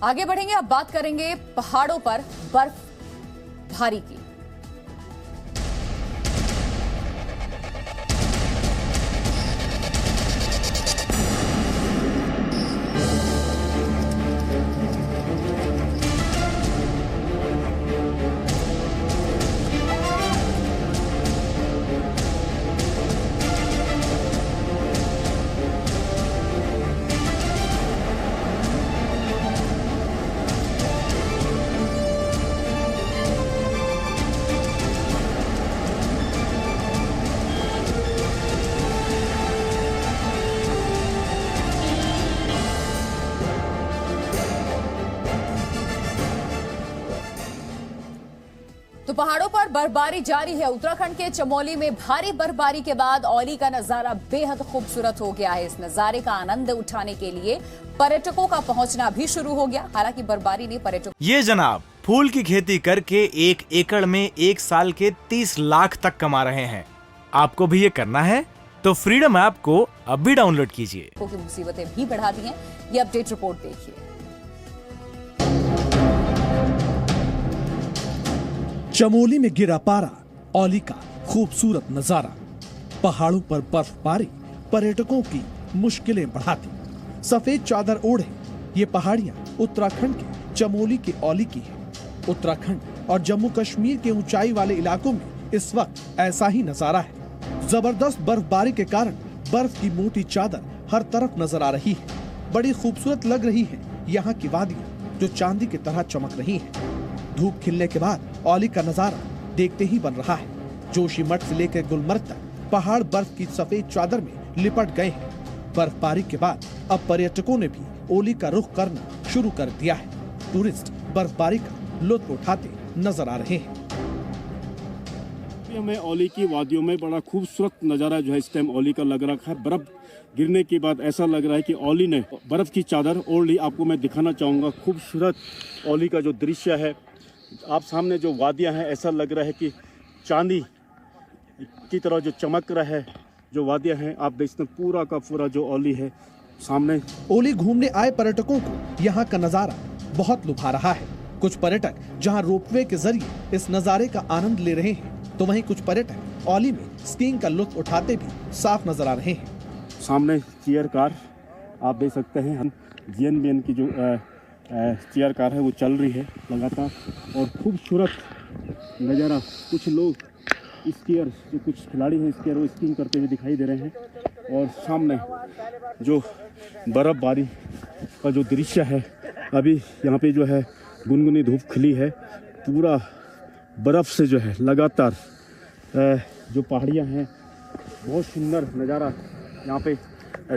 आगे बढ़ेंगे, अब बात करेंगे पहाड़ों पर बर्फ भारी की। तो पहाड़ों पर बर्फबारी जारी है। उत्तराखंड के चमोली में भारी बर्फबारी के बाद औली का नजारा बेहद खूबसूरत हो गया है। इस नजारे का आनंद उठाने के लिए पर्यटकों का पहुंचना भी शुरू हो गया। हालांकि बर्फबारी ने पर्यटकों ये जनाब फूल की खेती करके 1 एकड़ में 1 साल के 30 लाख तक कमा रहे हैं। आपको भी ये करना है तो फ्रीडम ऐप को अब भी डाउनलोड कीजिए। की मुसीबतें भी बढ़ा दी हैं। ये अपडेट रिपोर्ट देखिए। चमोली में गिरा पारा, औली का खूबसूरत नजारा। पहाड़ों पर बर्फबारी पर्यटकों की मुश्किलें बढ़ाती। सफेद चादर ओढ़े ये पहाड़ियां उत्तराखंड के चमोली के औली की है। उत्तराखंड और जम्मू कश्मीर के ऊंचाई वाले इलाकों में इस वक्त ऐसा ही नजारा है। जबरदस्त बर्फबारी के कारण बर्फ की मोटी चादर हर तरफ नजर आ रही है। बड़ी खूबसूरत लग रही है यहाँ की वादियां, जो चांदी की तरह चमक रही है। धूप खिलने के बाद औली का नजारा देखते ही बन रहा है। जोशीमठ से लेकर गुलमर्ग तक पहाड़ बर्फ की सफेद चादर में लिपट गए हैं। बर्फबारी के बाद अब पर्यटकों ने भी औली का रुख करना शुरू कर दिया है। टूरिस्ट बर्फबारी का लुत्फ उठाते नजर आ रहे हैं। हमें औली की वादियों में बड़ा खूबसूरत नज़ारा जो है इस टाइम औली का लग रहा है। बर्फ गिरने के बाद ऐसा लग रहा है कि औली ने बर्फ की चादर ओढ़ ली। आपको मैं दिखाना चाहूँगा खूबसूरत औली का जो दृश्य है। आप सामने जो वादियाँ हैं, ऐसा लग रहा है कि चांदी की तरह जो चमक रहा है। जो वादियाँ हैं आप देख सकते हैं, पूरा का पूरा जो औली है सामने। औली घूमने आए पर्यटकों को यहाँ का नजारा बहुत लुभा रहा है। कुछ पर्यटक जहाँ रोपवे के जरिए इस नजारे का आनंद ले रहे हैं, तो वहीं कुछ पर्यटक औली में स्कीइंग का लुत्फ उठाते भी साफ नजर आ रहे हैं। सामने चेयर कार आप देख सकते हैं। हम GNBN की जो चेयर कार है वो चल रही है लगातार, और खूबसूरत नज़ारा। कुछ लोग स्कीयर, जो कुछ खिलाड़ी हैं स्कीयर, वो स्कीइंग करते हुए दिखाई दे रहे हैं। और सामने जो बर्फबारी का जो दृश्य है, अभी यहाँ पे जो है गुनगुनी धूप खिली है। पूरा बर्फ़ से जो है लगातार जो पहाड़ियाँ हैं, बहुत सुंदर नज़ारा यहाँ पे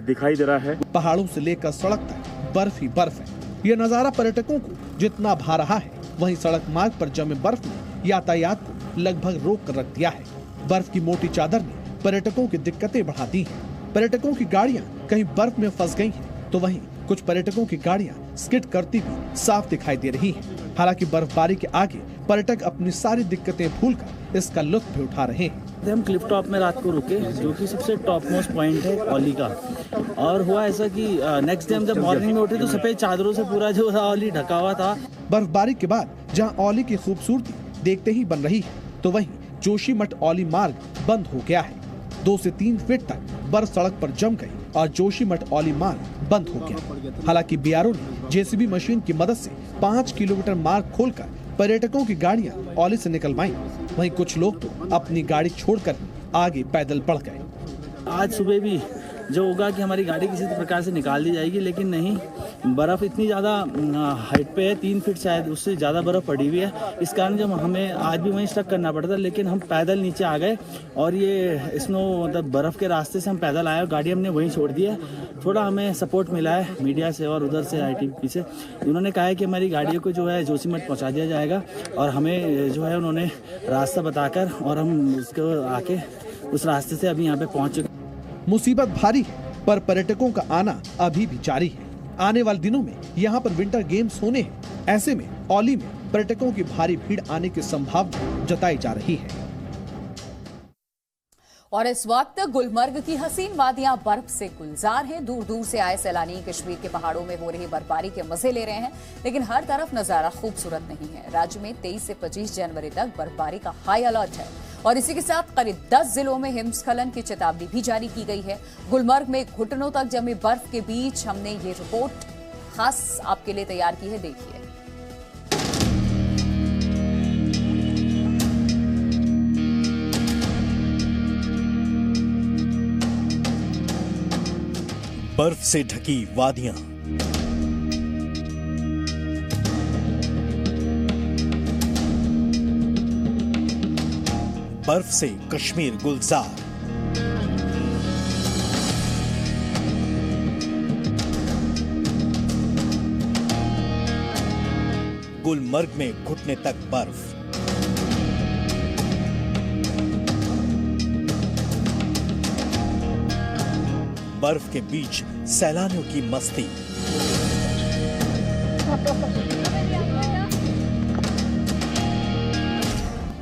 दिखाई दे रहा है। पहाड़ों से लेकर सड़क तक बर्फ ही बर्फ है। यह नजारा पर्यटकों को जितना भा रहा है, वहीं सड़क मार्ग पर जमे बर्फ ने यातायात को लगभग रोक कर रख दिया है। बर्फ की मोटी चादर ने पर्यटकों की दिक्कतें बढ़ा दी हैं। पर्यटकों की गाड़ियां कहीं बर्फ में फंस गई हैं, तो वहीं कुछ पर्यटकों की गाड़ियां स्किड करती हुई साफ दिखाई दे रही हैं। हालांकि बर्फबारी के आगे पर्यटक अपनी सारी दिक्कतें भूलकर इसका लुत्फ भी उठा रहे हैं। हम क्लिफ टॉप में रात को रुके, जो कि सबसे टॉप मोस्ट पॉइंट है औली का। और हुआ ऐसा कि नेक्स्ट डे हम जब मॉर्निंग में उठे तो सफेद चादरों से पूरा जो औली ढका हुआ था। बर्फबारी के बाद जहां औली की खूबसूरती देखते ही बन रही है, तो वहीं जोशीमठ औली मार्ग बंद हो गया है। 2 से 3 फीट तक बर्फ सड़क पर जम गई और जोशीमठ औली मार्ग बंद हो गया। हालांकि BRO ने JCB मशीन की मदद से 5 किलोमीटर मार्ग खोलकर पर्यटकों की गाड़ियां औली से निकलवाई। वहीं कुछ लोग तो अपनी गाड़ी छोड़कर आगे पैदल बढ़ गए। आज सुबह भी जो होगा कि हमारी गाड़ी किसी प्रकार से निकाल दी जाएगी, लेकिन नहीं, बर्फ़ इतनी ज़्यादा हाइट पे है, 3 फीट शायद, उससे ज़्यादा बर्फ़ पड़ी हुई है। इस कारण जब हमें आज भी वहीं स्टक करना पड़ता, लेकिन हम पैदल नीचे आ गए। और ये स्नो मतलब बर्फ़ के रास्ते से हम पैदल आए और गाड़ी हमने वहीं छोड़ दी है। थोड़ा हमें सपोर्ट मिला है मीडिया से और उधर से ITBP से। उन्होंने कहा है कि हमारी गाड़ियों को जो है जोशीमठ पहुँचा दिया जाएगा, और हमें जो है उन्होंने रास्ता बताकर, और हम उसको आके उस रास्ते से अभी यहाँ पे पहुँच चुके। मुसीबत भारी है, पर पर्यटकों का आना अभी भी जारी है। आने वाले दिनों में यहाँ पर विंटर गेम्स होने हैं। ऐसे में औली में पर्यटकों की भारी भीड़ आने की संभावना जताई जा रही है। और इस वक्त गुलमर्ग की हसीन वादियां बर्फ से गुलजार हैं। दूर दूर से आए सैलानी कश्मीर के पहाड़ों में हो रही बर्फबारी के मजे ले रहे हैं, लेकिन हर तरफ नजारा खूबसूरत नहीं है। राज्य में 23 से 25 जनवरी तक बर्फबारी का हाई अलर्ट है और इसी के साथ करीब 10 जिलों में हिमस्खलन की चेतावनी भी जारी की गई है। गुलमर्ग में घुटनों तक जमी बर्फ के बीच हमने ये रिपोर्ट खास आपके लिए तैयार की है, देखिए। बर्फ से ढकी वादियां, बर्फ से कश्मीर गुलजार, गुलमर्ग में घुटने तक बर्फ, बर्फ के बीच सैलानियों की मस्ती।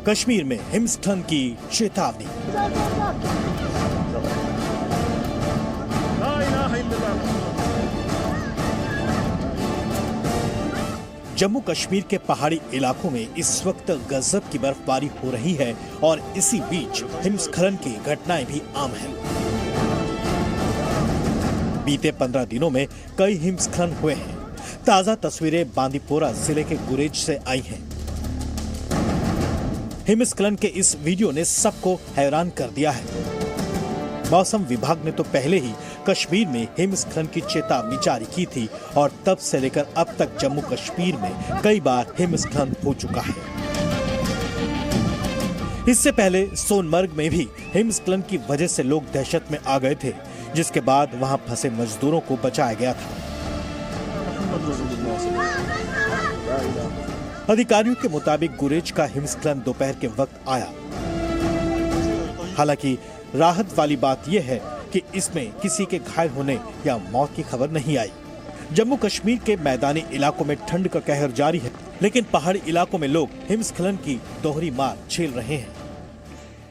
कश्मीर में हिमस्खलन की चेतावनी। जम्मू कश्मीर के पहाड़ी इलाकों में इस वक्त गजब की बर्फबारी हो रही है और इसी बीच हिमस्खलन की घटनाएं भी आम हैं। बीते 15 दिनों में कई हिमस्खलन हुए हैं। ताजा तस्वीरें बांदीपोरा जिले के गुरेज से आई हैं। हिमस्खलन के इस वीडियो ने सबको हैरान कर दिया है। मौसम विभाग ने तो पहले ही कश्मीर में हिमस्खलन की चेतावनी जारी की थी और तब से लेकर अब तक जम्मू कश्मीर में कई बार हिमस्खलन हो चुका है। इससे पहले सोनमर्ग में भी हिमस्खलन की वजह से लोग दहशत में आ गए थे, जिसके बाद वहां फंसे मजदूरों को बचाया गया था। अधिकारियों के मुताबिक गुरेज का हिमस्खलन दोपहर के वक्त आया। हालांकि राहत वाली बात यह है कि इसमें किसी के घायल होने या मौत की खबर नहीं आई। जम्मू कश्मीर के मैदानी इलाकों में ठंड का कहर जारी है, लेकिन पहाड़ी इलाकों में लोग हिमस्खलन की दोहरी मार झेल रहे हैं।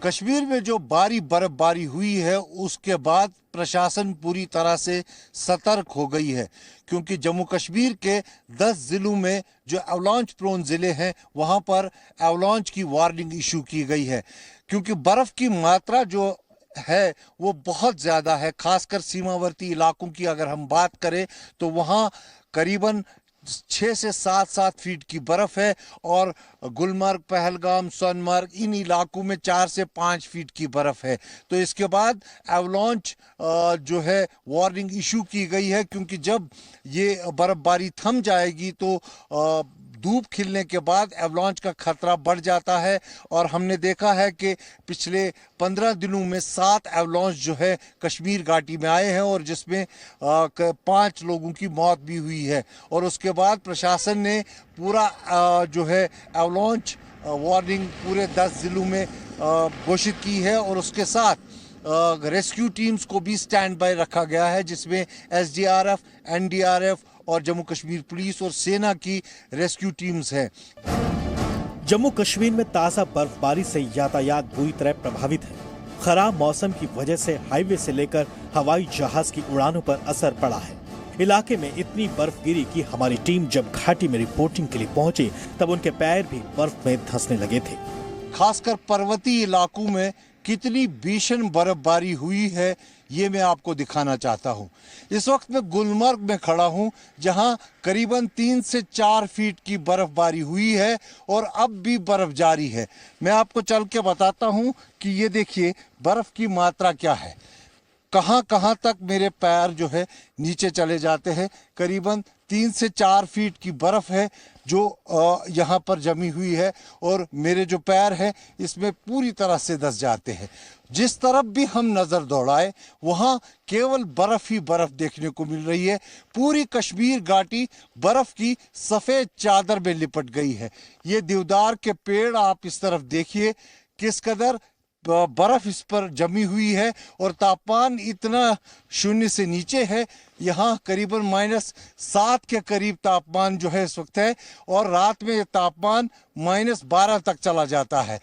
कश्मीर में जो भारी बर्फबारी हुई है उसके बाद प्रशासन पूरी तरह से सतर्क हो गई है, क्योंकि जम्मू कश्मीर के 10 जिलों में जो एवलांच प्रोन जिले हैं वहां पर एवलांच की वार्निंग इशू की गई है, क्योंकि बर्फ की मात्रा जो है वो बहुत ज्यादा है। खासकर सीमावर्ती इलाकों की अगर हम बात करें तो वहां करीबन 6 से 7 फीट की बर्फ है और गुलमर्ग, पहलगाम, सोनमर्ग इन इलाकों में 4 से 5 फीट की बर्फ है। तो इसके बाद एवलांच जो है वार्निंग इशू की गई है, क्योंकि जब ये बर्फबारी थम जाएगी तो धूप खिलने के बाद एवलांच का खतरा बढ़ जाता है। और हमने देखा है कि पिछले 15 दिनों में 7 एवलांच जो है कश्मीर घाटी में आए हैं और जिसमें 5 लोगों की मौत भी हुई है। और उसके बाद प्रशासन ने पूरा जो है एवलांच वार्निंग पूरे 10 जिलों में घोषित की है और उसके साथ रेस्क्यू टीम्स को भी स्टैंड बाय रखा गया है, जिसमें SDRF, NDRF और जम्मू कश्मीर पुलिस और सेना की रेस्क्यू टीम्स हैं। जम्मू कश्मीर में ताजा बर्फबारी से यातायात बुरी तरह प्रभावित है। खराब मौसम की वजह से हाईवे से लेकर हवाई जहाज की उड़ानों पर असर पड़ा है। इलाके में इतनी बर्फ गिरी कि हमारी टीम जब घाटी में रिपोर्टिंग के लिए पहुंची तब उनके पैर भी बर्फ में धंसने लगे थे। खासकर पर्वतीय इलाकों में कितनी भीषण बर्फबारी हुई है ये मैं आपको दिखाना चाहता हूँ। इस वक्त मैं गुलमर्ग में खड़ा हूँ, जहाँ करीबन 3 से 4 फीट की बर्फबारी हुई है और अब भी बर्फ जारी है। मैं आपको चल के बताता हूँ कि ये देखिए बर्फ की मात्रा क्या है, कहाँ कहाँ तक मेरे पैर जो है नीचे चले जाते हैं। करीबन 3 से 4 फीट की बर्फ है जो यहाँ पर जमी हुई है और मेरे जो पैर हैं इसमें पूरी तरह से धंस जाते हैं। जिस तरफ भी हम नज़र दौड़ाए वहाँ केवल बर्फ ही बर्फ देखने को मिल रही है। पूरी कश्मीर घाटी बर्फ की सफ़ेद चादर में लिपट गई है। ये देवदार के पेड़ आप इस तरफ देखिए किस कदर बर्फ इस पर जमी हुई है और तापमान इतना 0 से नीचे है। यहाँ करीबन -7 के करीब तापमान जो है इस वक्त है और रात में तापमान -12 तक चला जाता है।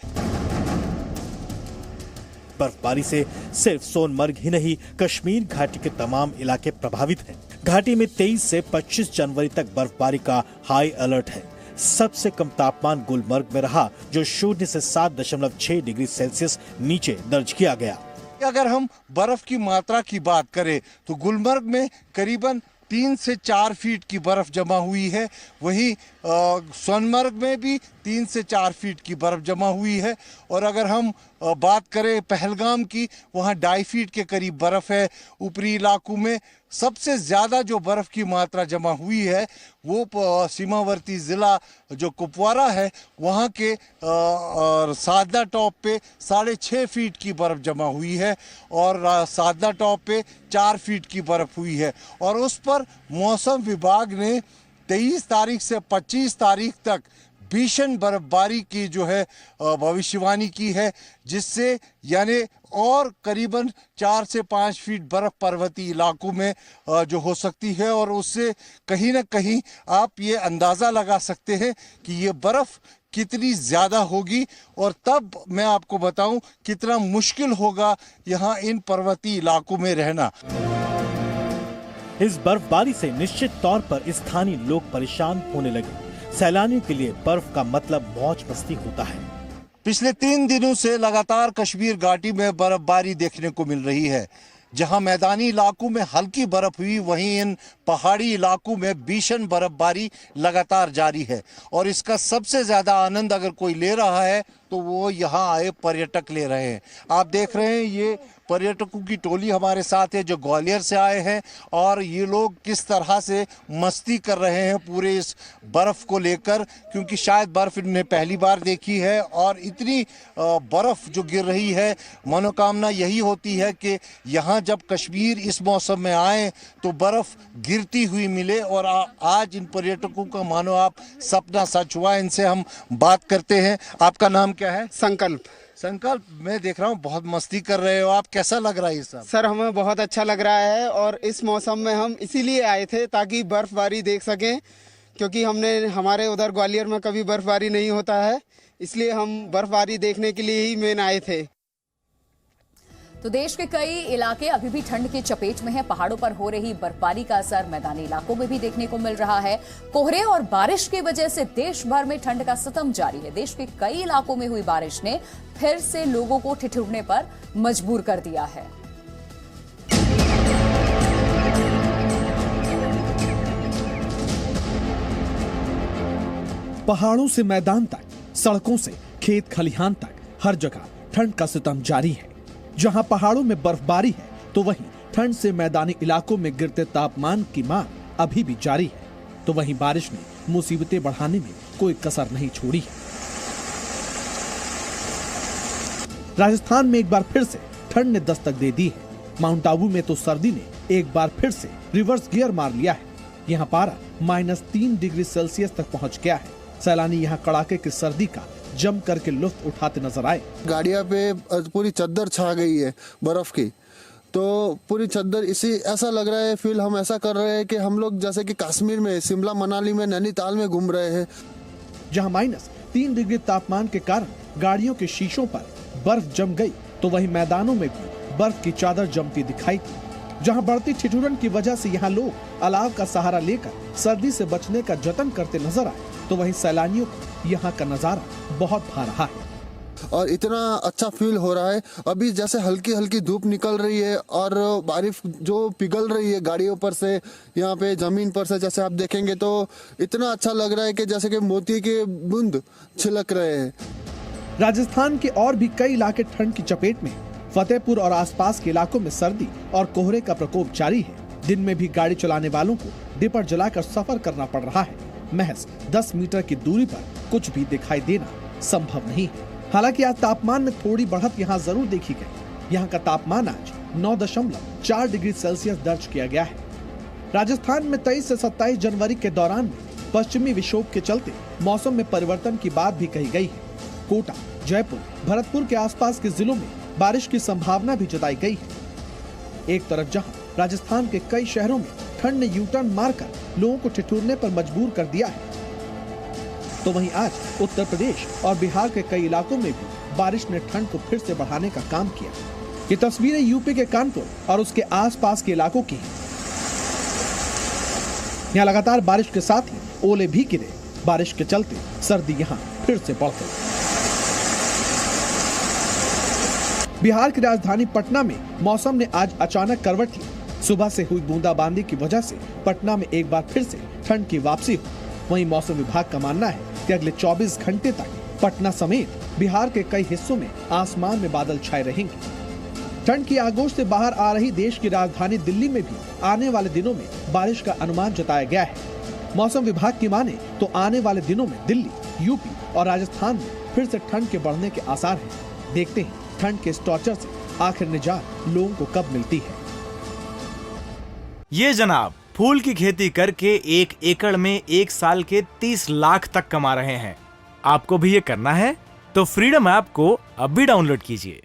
बर्फबारी से सिर्फ सोनमर्ग ही नहीं, कश्मीर घाटी के तमाम इलाके प्रभावित हैं। घाटी में 23 से 25 जनवरी तक बर्फबारी का हाई अलर्ट है। सबसे कम तापमान गुलमर्ग में रहा, जो 0 से 7.6 डिग्री सेल्सियस नीचे दर्ज किया गया। अगर हम बर्फ की मात्रा की बात करें तो गुलमर्ग में करीबन 3 से 4 फीट की बर्फ जमा हुई है। वहीं सोनमर्ग में भी 3 से 4 फीट की बर्फ जमा हुई है। और अगर हम बात करें पहलगाम की, वहाँ 2.5 फीट के करीब बर्फ है। ऊपरी इलाकों में सबसे ज़्यादा जो बर्फ़ की मात्रा जमा हुई है वो सीमावर्ती ज़िला जो कुपवारा है, वहाँ के सादला टॉप पे 6.5 फीट की बर्फ़ जमा हुई है और सादला टॉप पे 4 फीट की बर्फ़ हुई है। और उस पर मौसम विभाग ने 23 तारीख से 25 तारीख तक भीषण बर्फबारी की जो है भविष्यवाणी की है, जिससे यानी और करीबन 4 से 5 फीट बर्फ पर्वतीय इलाकों में जो हो सकती है। और उससे कहीं ना कहीं आप ये अंदाज़ा लगा सकते हैं कि ये बर्फ़ कितनी ज़्यादा होगी। और तब मैं आपको बताऊं कितना मुश्किल होगा यहाँ इन पर्वतीय इलाकों में रहना। इस बर्फबारी से निश्चित तौर पर स्थानीय लोग परेशान होने लगे। सैलानियों के लिए बर्फ का मतलब मौज मस्ती होता है। पिछले 3 दिनों से लगातार कश्मीर घाटी में बर्फबारी देखने को मिल रही है। जहां मैदानी इलाकों में हल्की बर्फ हुई, वहीं इन पहाड़ी इलाकों में भीषण बर्फबारी लगातार जारी है। और इसका सबसे ज़्यादा आनंद अगर कोई ले रहा है तो वो यहाँ आए पर्यटक ले रहे हैं। आप देख रहे हैं ये पर्यटकों की टोली हमारे साथ है जो ग्वालियर से आए हैं और ये लोग किस तरह से मस्ती कर रहे हैं पूरे इस बर्फ़ को लेकर, क्योंकि शायद बर्फ़ इन्होंने पहली बार देखी है। और इतनी बर्फ़ जो गिर रही है, मनोकामना यही होती है कि यहाँ जब कश्मीर इस मौसम में आए तो बर्फ़ गिरती हुई मिले। और आज इन पर्यटकों का मानो आप सपना सच हुआ। इनसे हम बात करते हैं। आपका नाम क्या है? संकल्प, मैं देख रहा हूँ बहुत मस्ती कर रहे हो आप, कैसा लग रहा है ये सब? सर हमें बहुत अच्छा लग रहा है और इस मौसम में हम इसीलिए आए थे ताकि बर्फबारी देख सकें, क्योंकि हमारे उधर ग्वालियर में कभी बर्फबारी नहीं होता है, इसलिए हम बर्फबारी देखने के लिए ही मेन आए थे। तो देश के कई इलाके अभी भी ठंड की चपेट में हैं। पहाड़ों पर हो रही बर्फबारी का असर मैदानी इलाकों में भी देखने को मिल रहा है। कोहरे और बारिश की वजह से देश भर में ठंड का सितम जारी है। देश के कई इलाकों में हुई बारिश ने फिर से लोगों को ठिठुरने पर मजबूर कर दिया है। पहाड़ों से मैदान तक, सड़कों से खेत खलिहान तक, हर जगह ठंड का सितम जारी है। जहां पहाड़ों में बर्फबारी है तो वहीं ठंड से मैदानी इलाकों में गिरते तापमान की मार अभी भी जारी है। तो वहीं बारिश ने मुसीबतें बढ़ाने में कोई कसर नहीं छोड़ी है। राजस्थान में एक बार फिर से ठंड ने दस्तक दे दी है। माउंट आबू में तो सर्दी ने एक बार फिर से रिवर्स गियर मार लिया है। यहाँ पारा -3 डिग्री सेल्सियस तक पहुँच गया है। सैलानी यहाँ कड़ाके की सर्दी का जम करके लुत्फ उठाते नजर आए। गाड़ियां पे पूरी चद्दर छा गई है बर्फ की, तो पूरी चद्दर इसी ऐसा लग रहा है, फील हम ऐसा कर रहे हैं कि हम लोग जैसे कि कश्मीर में, शिमला मनाली में, नैनीताल में घूम रहे हैं। जहां -3 डिग्री तापमान के कारण गाड़ियों के शीशों पर बर्फ जम गई, तो वहीं मैदानों में भी बर्फ की चादर जमती दिखाई दी। जहां बढ़ती ठिठुरन की वजह से यहाँ लोग अलाव का सहारा लेकर सर्दी से बचने का जतन करते नजर आए, तो वहीं सैलानियों को यहाँ का नजारा बहुत भा रहा है। और इतना अच्छा फील हो रहा है। अभी जैसे हल्की हल्की धूप निकल रही है और बारिश जो पिघल रही है गाड़ियों पर से, यहाँ पे जमीन पर से जैसे आप देखेंगे तो इतना अच्छा लग रहा है कि जैसे कि मोती के बूंद छिलक रहे हैं। राजस्थान के और भी कई इलाके ठंड की चपेट में। फतेहपुर और आसपास के इलाकों में सर्दी और कोहरे का प्रकोप जारी है। दिन में भी गाड़ी चलाने वालों को डिपर जलाकर सफर करना पड़ रहा है। महज 10 मीटर की दूरी पर कुछ भी दिखाई देना संभव नहीं है। हालांकि आज तापमान में थोड़ी बढ़त यहाँ जरूर देखी गई। यहाँ का तापमान आज 9.4 डिग्री सेल्सियस दर्ज किया गया है। राजस्थान में 23 से 27 जनवरी के दौरान पश्चिमी विक्षोभ के चलते मौसम में परिवर्तन की बात भी कही गई है। कोटा, जयपुर, भरतपुर के आसपास के जिलों में बारिश की संभावना भी जताई गई है। एक तरफ जहां राजस्थान के कई शहरों में ठंड ने यू टर्न मारकर लोगों को ठिठुरने पर मजबूर कर दिया है, तो वहीं आज उत्तर प्रदेश और बिहार के कई इलाकों में भी बारिश ने ठंड को फिर से बढ़ाने का काम किया। ये तस्वीरें यूपी के कानपुर और उसके आसपास के इलाकों की हैं। यहाँ लगातार बारिश के साथ ही ओले भी गिरे। बारिश के चलते सर्दी यहाँ फिर से बढ़ गई। बिहार की राजधानी पटना में मौसम ने आज अचानक करवट ली। सुबह से हुई बूंदाबांदी की वजह से पटना में एक बार फिर से ठंड की वापसी हुई। वहीं मौसम विभाग का मानना है कि अगले 24 घंटे तक पटना समेत बिहार के कई हिस्सों में आसमान में बादल छाए रहेंगे। ठंड की आगोश से बाहर आ रही देश की राजधानी दिल्ली में भी आने वाले दिनों में बारिश का अनुमान जताया गया है। मौसम विभाग की माने तो आने वाले दिनों में दिल्ली, यूपी और राजस्थान में फिर से ठंड के बढ़ने के आसार हैं। देखते हैं ठंड के इस टॉर्चर से आखिर निजात लोगों को कब मिलती है। ये जनाब फूल की खेती करके 1 एकड़ में 1 साल के 30 लाख तक कमा रहे हैं। आपको भी ये करना है तो फ्रीडम ऐप को अब भी डाउनलोड कीजिए।